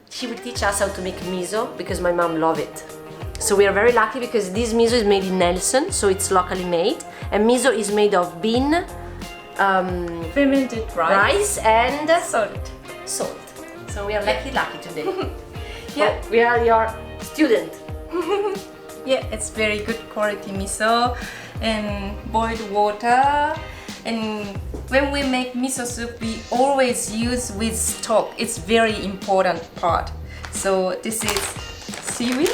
She will teach us how to make miso because my mom loves it. So we are very lucky because this miso is made in Nelson, so it's locally made. And miso is made of bean, fermented rice and salt. So we are lucky today. Yeah, we are your student. yeah, it's very good quality miso and boiled water. And when we make miso soup, we always use with stock. It's very important part. So this is seaweed,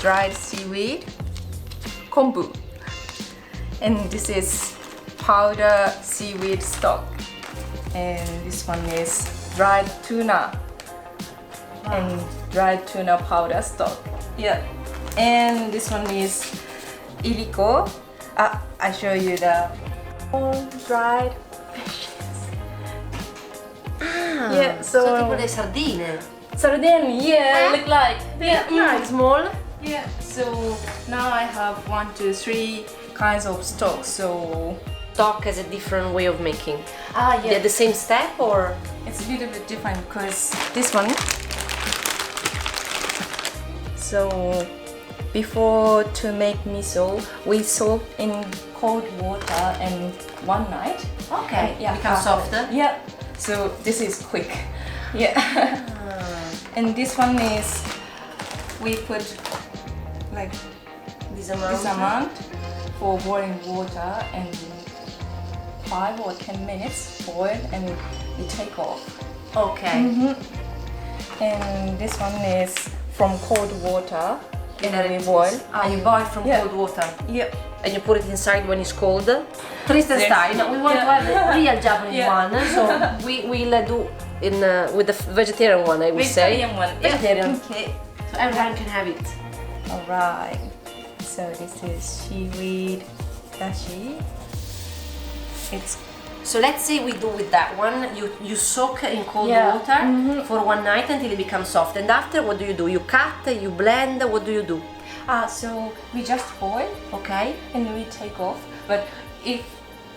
dried seaweed, kombu, and this is powder seaweed stock, and this one is dried tuna. Wow. And dried tuna powder stock. Yeah, and this one is ilico. I show you the dried fishes. Yeah, so tipo le sardine. Sardine, yeah, look like. Yeah, small. Yeah, so now I have 1, 2, 3 kinds of stock. So Stock has a different way of making. yeah, They're the same step or? it's a little bit different because this one. So before to make miso, we soak in cold water and one night. Okay, Yeah, become softer. Yeah, so this is quick. Yeah. And this one is we put like This this amount for boiling water and 5 or 10 minutes boil and we take off. Okay. And this one is from cold water and we boil. You boil from Yeah. cold water. Yep. And you put it inside when it's cold. Tristan Yes. style. We want to have the real Japanese Yeah. one, so we'll do in with the vegetarian one. I would say. Vegetarian one. Vegetarian. Okay. So everyone can have it. Alright. So this is seaweed dashi. It's So let's say we do with that one. You soak in cold Yeah. water for one night until it becomes soft. And after, what do? You cut, you blend. What do you do? so we just boil Okay. and we take off. But if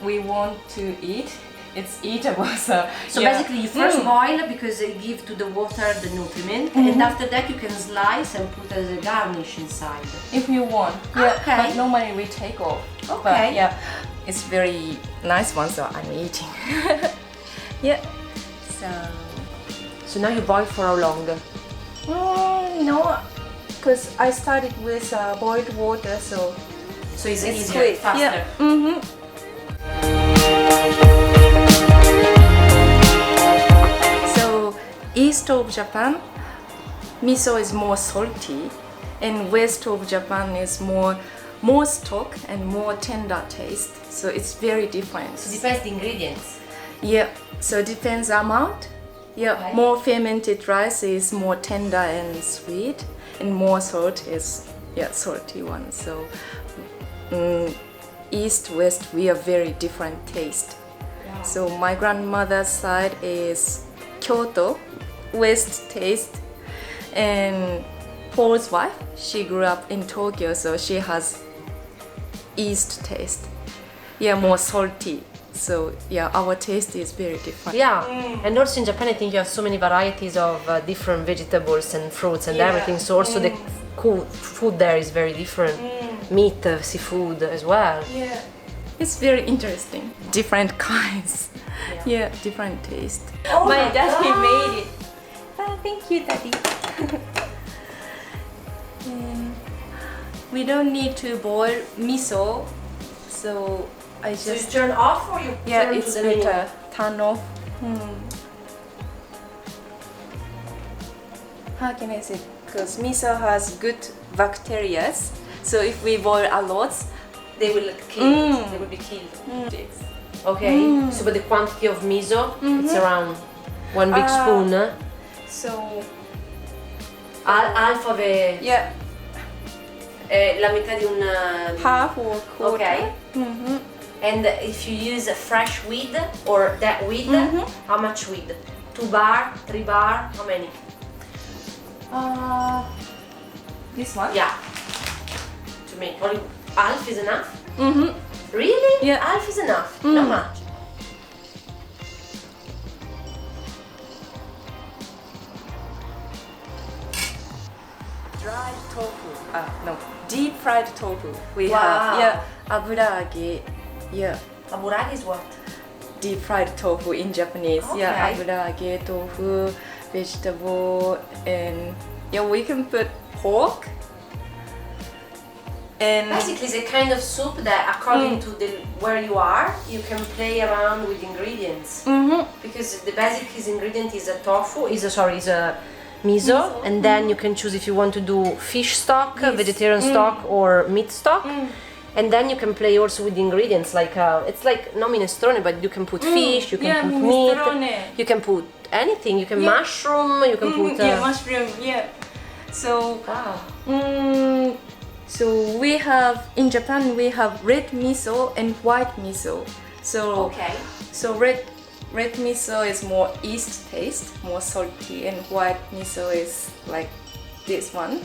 we want to eat, it's eatable. So yeah. Basically, you first boil because it gives to the water the nutriment, and after that you can slice and put as a garnish inside. If you want. Yeah. Okay. But normally we take off. Okay. But yeah, it's very nice one, so I'm eating. Yeah. So now you boil for how long? No, because I started with boiled water, so So it's it's easier, quick. faster. Yeah. So east of Japan, miso is more salty, and west of Japan is more stock and more tender taste. So it's very different. It depends the ingredients. Yeah, so depends amount. Yeah, Okay. more fermented rice is more tender and sweet, and more salt is salty one. So east west we are very different taste. Wow. So my grandmother's side is Kyoto, west taste, and Paul's wife, she grew up in Tokyo, so she has east taste. Yeah, more salty. So yeah, our taste is very different. Yeah, and also in Japan I think you have so many varieties of different vegetables and fruits and Yeah. everything, so also the food there is very different. Meat, seafood as well. Yeah, it's very interesting. Different kinds. Yeah, different taste. Oh my my daddy God. made it. Thank you, daddy. We don't need to boil miso, so I So you just turn off or you turn it's to the minimum? better. Turn off. How can I say? Because miso has good bacteria, so if we boil a lot, They will kill. They will be killed. Okay. So but the quantity of miso it's around one big spoon. so Half of a yeah, la metà di un half or quarter. Okay. And if you use fresh weed or that weed, how much weed? 2 bar, 3 bar, how many? This one? Yeah. To make only half is enough? Really? Yeah. Half is enough. Not much. dried tofu. No, deep fried tofu. We Wow. have, yeah, aburage. Yeah, Aburage is what? deep fried tofu in Japanese. Yeah, Okay. aburage, tofu, vegetable, and yeah, we can put pork. And Basically, it's a kind of soup that, according to where you are, you can play around with ingredients. Because the basic ingredient is a tofu, is a miso, and then you can choose if you want to do fish stock, vegetarian stock, or meat stock. And then you can play also with the ingredients, like it's like no minestrone, but you can put fish, you can put minestrone. meat, you can put anything, you can mushroom, you can put. yeah, mushroom. Yeah. So. Wow. So we have in Japan we have red miso and white miso. So Okay. so red miso is more east taste, more salty, and white miso is like this one.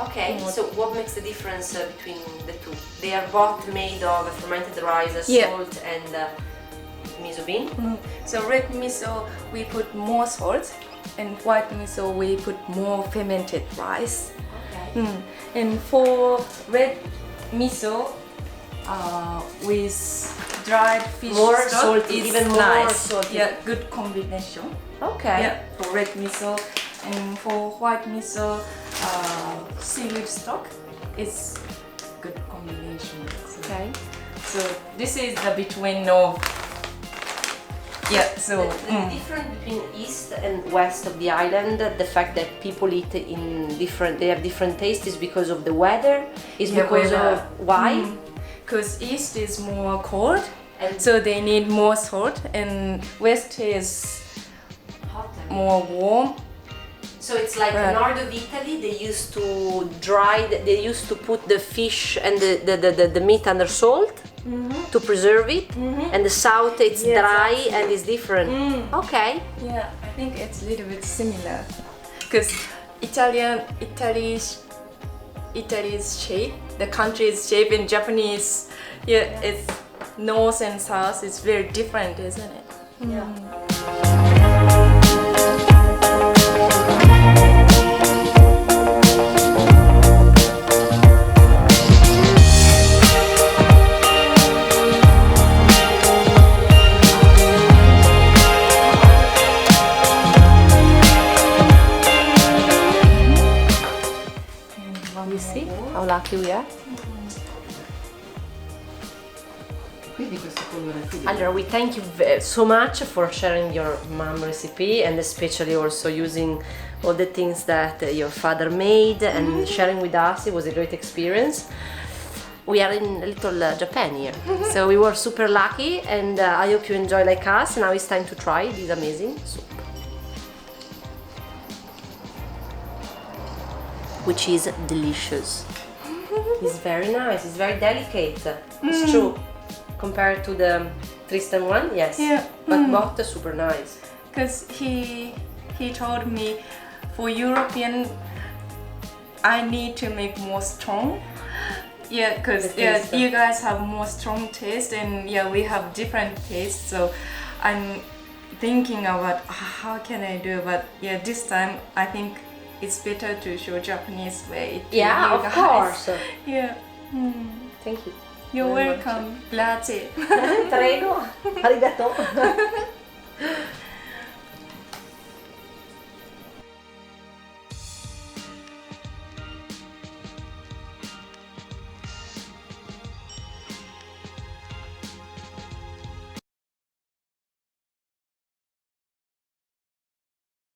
Okay. So what makes the difference between the two? They are both made of fermented rice, Yeah. salt, and miso bean. So red miso we put more salt, and white miso we put more fermented rice. Okay. And for red miso with dried fish More stock, salty, it's even more nice. salty. Yeah, good combination. Okay. Yeah, for red miso, and for white miso, seaweed stock is good combination. So, Okay. so this is the between of so The difference between east and west of the island, the fact that people eat in different, they have different tastes, is because of the weather. Is because of why? Because east is more cold, And so they need more salt, and west is hotter. more warm. So it's like Right. north of Italy. They used to they used to put the fish and the meat under salt to preserve it, and the south it's Yeah, dry exactly. and it's different. Okay. Yeah, I think it's a little bit similar, because Italy's shape, the country's shape in Japanese, it's north and south. It's very different, isn't it? Yeah. You see how lucky we are? Quindi questo colore qui Allora, we thank you so much for sharing your mom recipe, and especially also using all the things that your father made and sharing with us. It was a great experience. We are in a little Japan here, so we were super lucky, and I hope you enjoy like us. Now it's time to try this amazing soup, which is delicious. It's very nice, it's very delicate. It's true. Compared to the Tristan one, yes. Yeah. But both are super nice. Because he told me for European I need to make more strong. Yeah, because The taste. you guys have more strong taste, and we have different taste. So I'm thinking about how can I do, but this time I think it's better to show Japanese way to Yeah, you of guys. course. Yeah. Thank you. You're Very much. welcome. Grazie. Prego. Arigato.